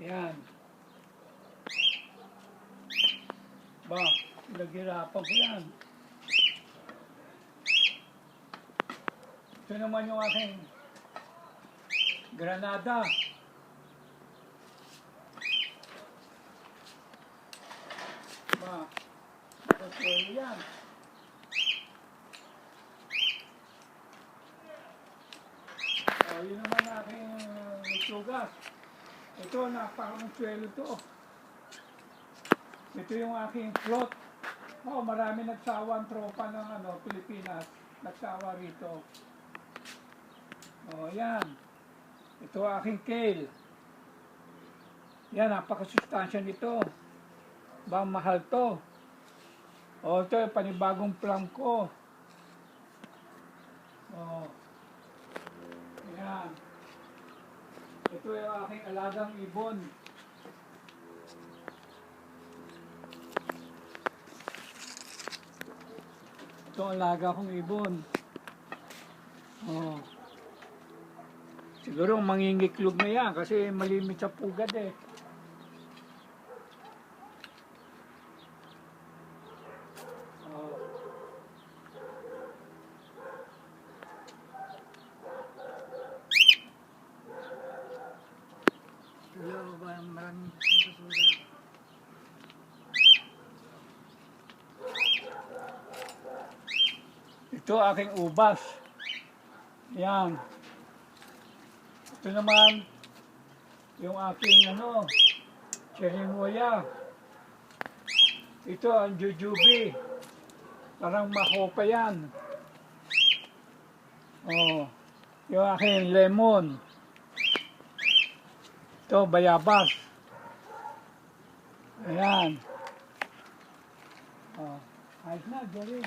Yan. Ba, naghirapan ko yan. Ito naman yung aking granada. Ba, nakasuelo yan. Yun naman aking nagsugas. Ito, napakamusuelo to. Ito yung aking float. Marami nagsawa ang tropa ng Pilipinas. Nagsawa rito. Yan. Ito aking kale. Yan, napakasustansya nito. Bang mahal to. Ito yung panibagong plum ko. Yan. Ito yung aking alagang ibon. Ito ang alaga kong ibon. Siguro mangingiklog na yan kasi malimit sa pugad eh. Maraming basura. Ito aking ubas. Yan. Ito naman yung aking cherimoya. Ito ang jujube. Parang makopa yan. Yung aking lemon. Ito bayabas. Ayan. Ayos na, Jerry.